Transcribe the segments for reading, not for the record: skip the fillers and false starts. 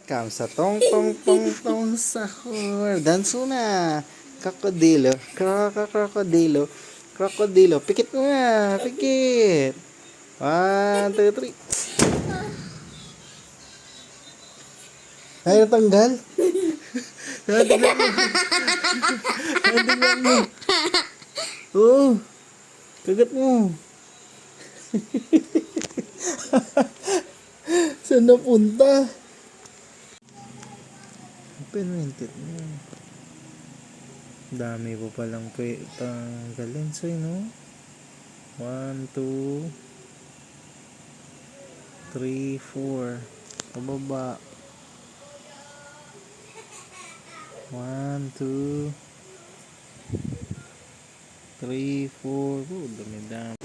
welcome sa tong tong tong tong sahur. Danso na. Krokodilo, krokodilo, krokodilo. Pikit mo nga, pikit. 1, 2, 3. Ay, natanggal. Natingnan mo. Natingnan mo. Oo. Kagat mo. Saan napunta? Pinwentit mo. Dami po palang tanggalin sa'yo, no? 1, 2, 3, 4. Pababa. 1, 2, 3, 4. Oh, dami-dami.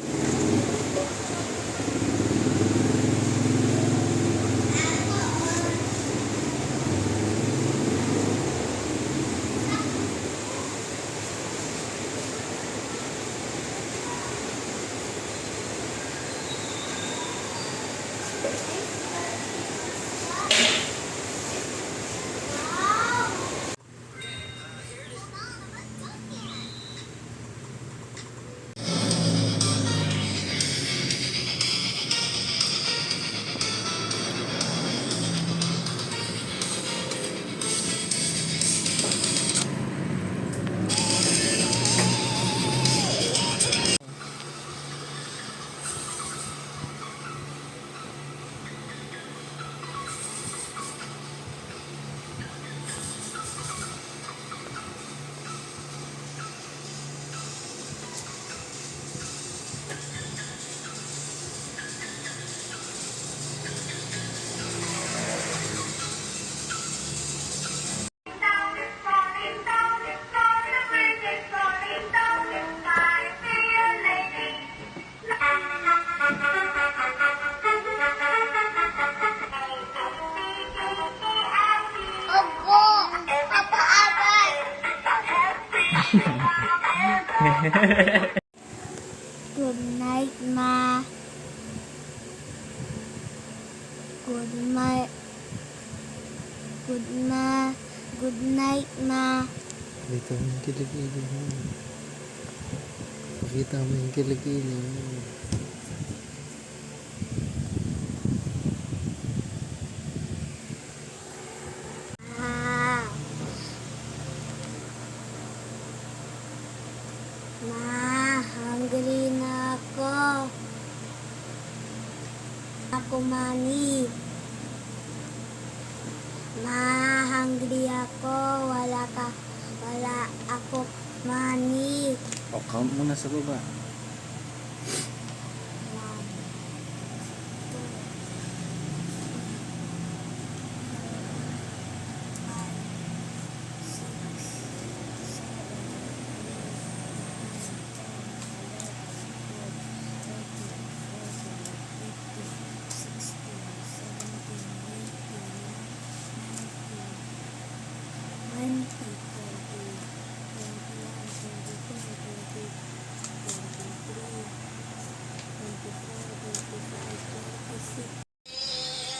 Good night, Ma. Good night. Good night, Ma. Pakita mo yung kilikili mo. Pakita mo yung kilikili mo. Ma, hungry na ako. Ako, Mani. Ma, hungry ako. Wala ako, Mani. O, count muna sa baba.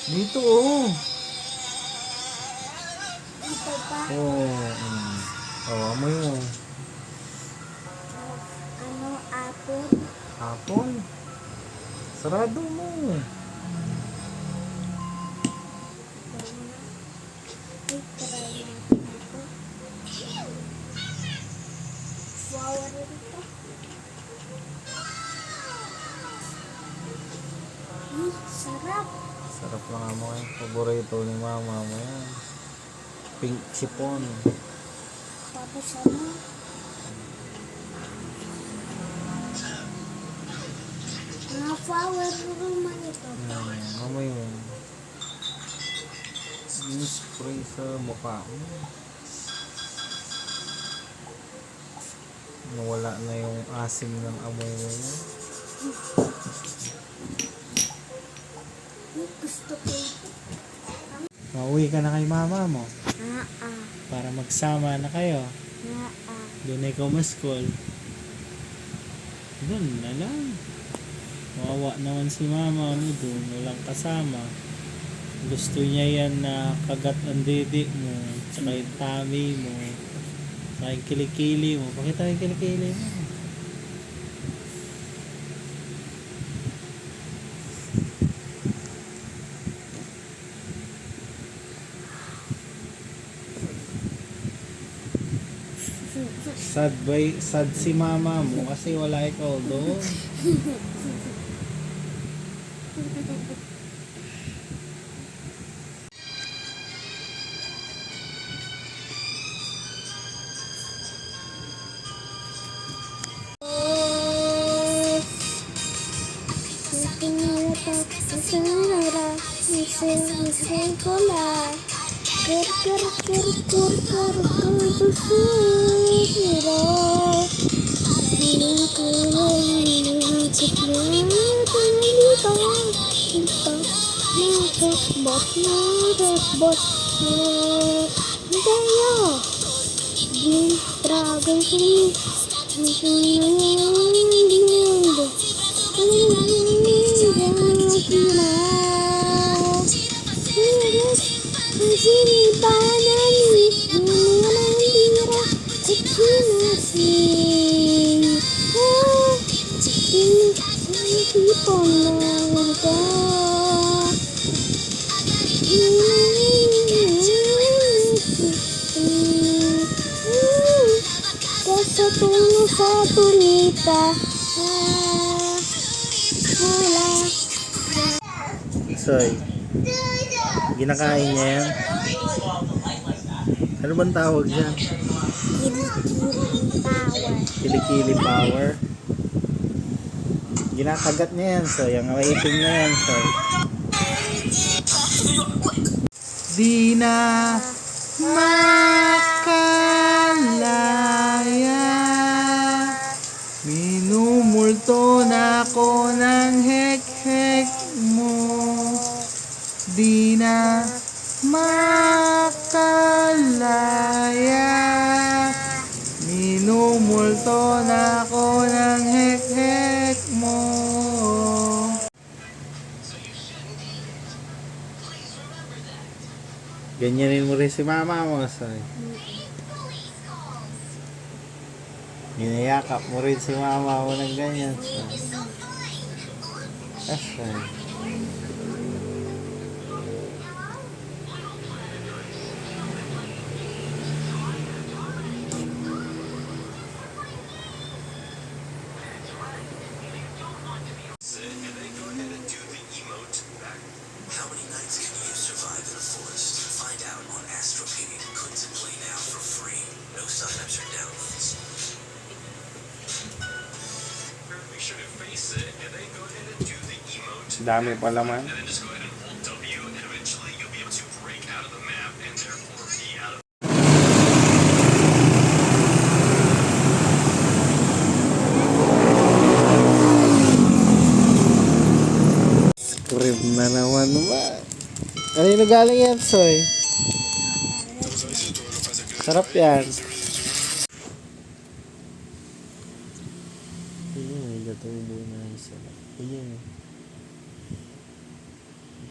Dito, oh. Ito pa. Amoy mo. Ano, apple? Hapon. Sarado mo. Ay, try natin ito. Flower ito. Sarap. Sarap lang mo eh. Paborito ni mama mo yan. Pink chiffon. Tapos ano? Mga flower naman ito. Amoy mo. Spray sa mukha mo. Nawala na yung asim ng amoy mo. Gusto ko ito. Mauwi ka na kay mama mo Ah. para magsama na kayo. Doon na ikaw ma-school. Doon na lang. Wawa naman si mama mo doon. Walang kasama. Gusto niya yan na kagat ang didi mo, tsaka yung tummy mo, tsaka yung kilikili mo. Pakita mo yung kilikili mo. Sad si mama mo kasi wala ikaw doon. Dragon sa tungo sa tunita. Wala. Soy, ginakain niya yan. Ano bang tawag dyan? Kilikili power. Kilikili power. Ginakagat niya yan, Soy. Ang rating niya yan, Soy. Di na makalaya, minumulto na ako ng hek-hek mo. Di na makalaya, minumulto na ako ng hek-hek mo. Ganyanin mo rin si mama mo, Soy. Ginayakap mo rin si mama mo ng ganyan, Soy. Soy. How many nights can you survive in a forest? Find out on Astro Pig. Click to play now for free. No signups or downloads. Be sure to face it and then go ahead and do the emote. Dami pa laman. And then just go ahead and hold W and eventually you'll be able to break out of the map and therefore be out of Rib na naman ba? Kanino galing yan, Soy? Sarap yan. Ayun, may gatubo na isa. Ayun.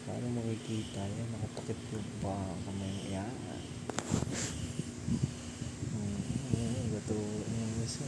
Paano makikita yan? Nakatakip yung kamay. Yan. Ayun, gatubo na isa.